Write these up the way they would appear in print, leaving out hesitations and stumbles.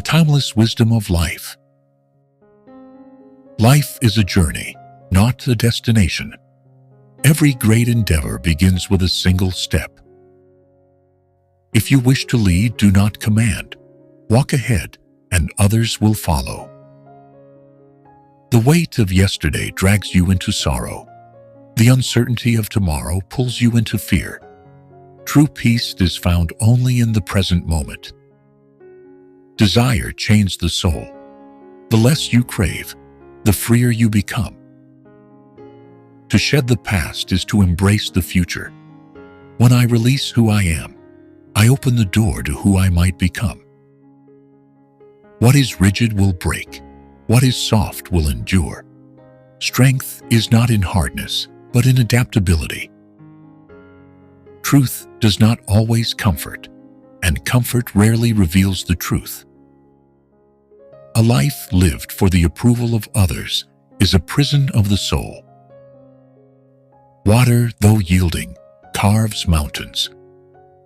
timeless wisdom of life. Life is a journey, not a destination. Every great endeavor begins with a single step. If you wish to lead, do not command. Walk ahead, and others will follow. The weight of yesterday drags you into sorrow. The uncertainty of tomorrow pulls you into fear. True peace is found only in the present moment. Desire chains the soul. The less you crave, the freer you become. To shed the past is to embrace the future. When I release who I am, I open the door to who I might become. What is rigid will break. What is soft will endure. Strength is not in hardness, but in adaptability. Truth does not always comfort, and comfort rarely reveals the truth. A life lived for the approval of others is a prison of the soul. Water, though yielding, carves mountains.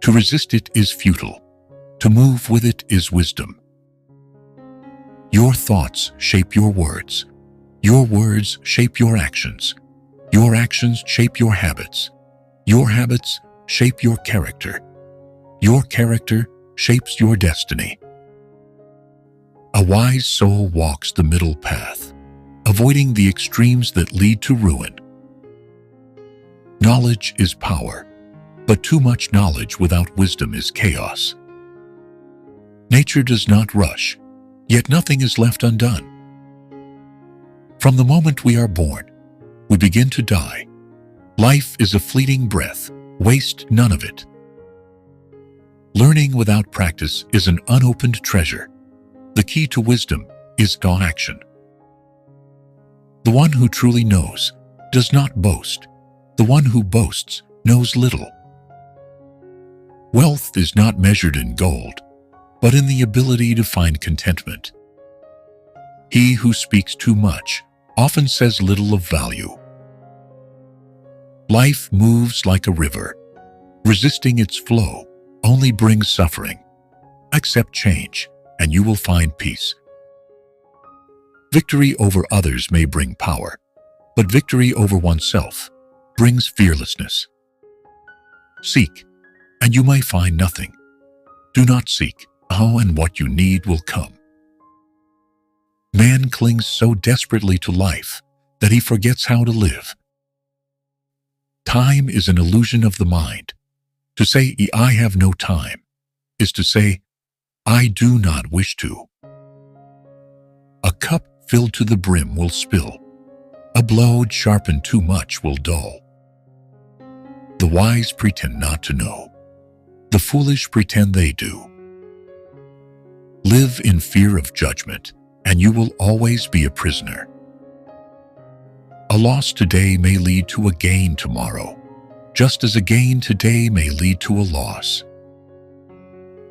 To resist it is futile. To move with it is wisdom. Your thoughts shape your words. Your words shape your actions. Your actions shape your habits. Your habits shape your character. Your character shapes your destiny. A wise soul walks the middle path, avoiding the extremes that lead to ruin. Knowledge is power, but too much knowledge without wisdom is chaos. Nature does not rush, yet nothing is left undone. From the moment we are born, we begin to die. Life is a fleeting breath, waste none of it. Learning without practice is an unopened treasure. The key to wisdom is action. The one who truly knows does not boast. The one who boasts knows little. Wealth is not measured in gold, but in the ability to find contentment. He who speaks too much often says little of value. Life moves like a river. Resisting its flow only brings suffering. Accept change, and you will find peace. Victory over others may bring power, but victory over oneself brings fearlessness. Seek, and you may find nothing. Do not seek, and what you need will come. Man clings so desperately to life that he forgets how to live. Time is an illusion of the mind. To say, I have no time, is to say, I do not wish to. A cup filled to the brim will spill. A blow sharpened too much will dull. The wise pretend not to know. The foolish pretend they do. Live in fear of judgment, and you will always be a prisoner. A loss today may lead to a gain tomorrow, just as a gain today may lead to a loss.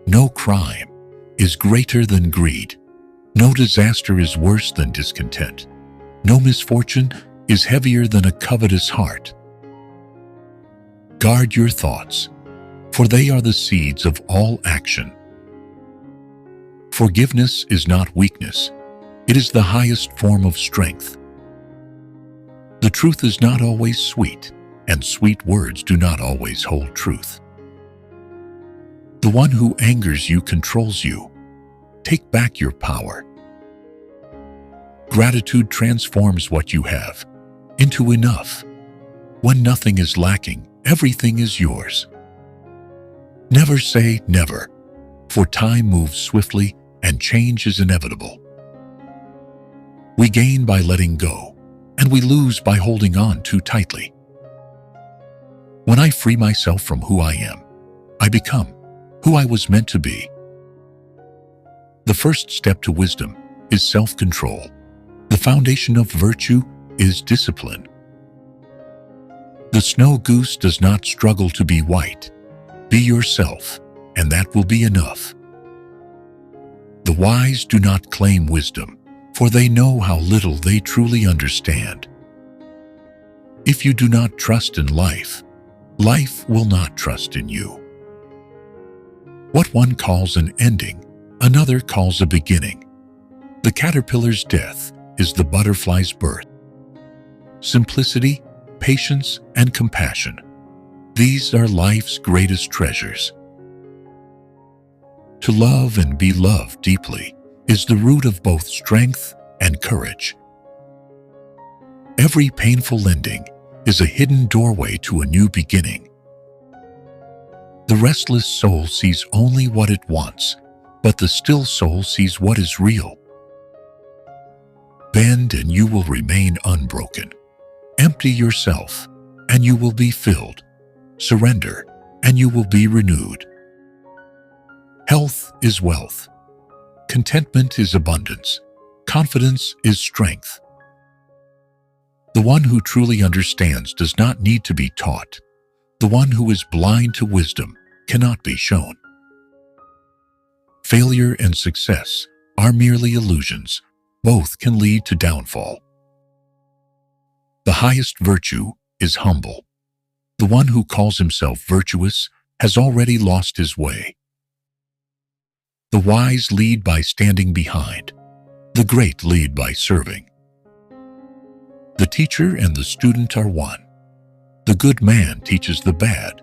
No crime is greater than greed. No disaster is worse than discontent. No misfortune is heavier than a covetous heart. Guard your thoughts, for they are the seeds of all action. Forgiveness is not weakness. It is the highest form of strength. The truth is not always sweet, and sweet words do not always hold truth. The one who angers you controls you. Take back your power. Gratitude transforms what you have into enough. When nothing is lacking, everything is yours. Never say never, for time moves swiftly and change is inevitable. We gain by letting go, and we lose by holding on too tightly. When I free myself from who I am, I become who I was meant to be. The first step to wisdom is self-control. The foundation of virtue is discipline. The snow goose does not struggle to be white. Be yourself, and that will be enough. The wise do not claim wisdom, for they know how little they truly understand. If you do not trust in life, life will not trust in you. What one calls an ending, Another calls a beginning. The caterpillar's death is the butterfly's birth. Simplicity, patience, and compassion. These are life's greatest treasures. To love and be loved deeply is the root of both strength and courage. Every painful ending is a hidden doorway to a new beginning. The restless soul sees only what it wants, but the still soul sees what is real. Bend and you will remain unbroken. Empty yourself and you will be filled. Surrender and you will be renewed. Health is wealth. Contentment is abundance. Confidence is strength. The one who truly understands does not need to be taught. The one who is blind to wisdom cannot be shown. Failure and success are merely illusions. Both can lead to downfall. The highest virtue is humble. The one who calls himself virtuous has already lost his way. The wise lead by standing behind. The great lead by serving. The teacher and the student are one. The good man teaches the bad,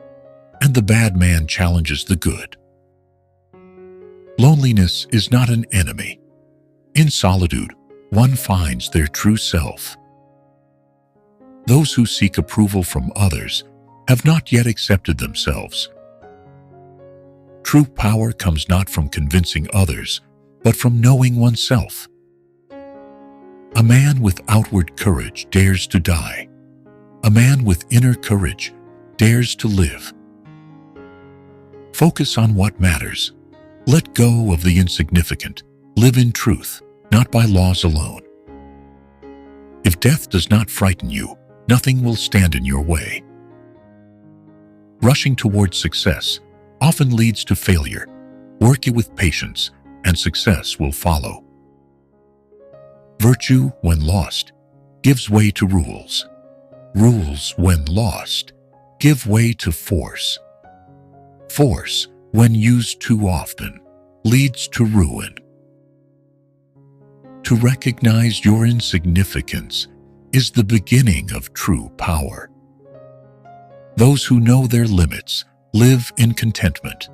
and the bad man challenges the good. Loneliness is not an enemy. In solitude, one finds their true self. Those who seek approval from others have not yet accepted themselves. True power comes not from convincing others, but from knowing oneself. A man with outward courage dares to die. A man with inner courage dares to live. Focus on what matters. Let go of the insignificant. Live in truth, not by laws alone. If death does not frighten you, nothing will stand in your way. Rushing towards success often leads to failure. Work it with patience, and success will follow. Virtue, when lost, gives way to rules. Rules, when lost, give way to force. Force, when used too often, leads to ruin. To recognize your insignificance is the beginning of true power. Those who know their limits live in contentment.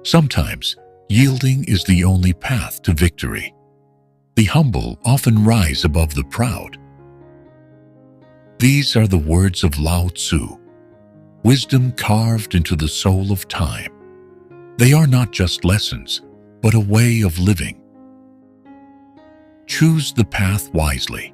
Sometimes, yielding is the only path to victory. The humble often rise above the proud. These are the words of Lao Tzu, wisdom carved into the soul of time. They are not just lessons, but a way of living. Choose the path wisely.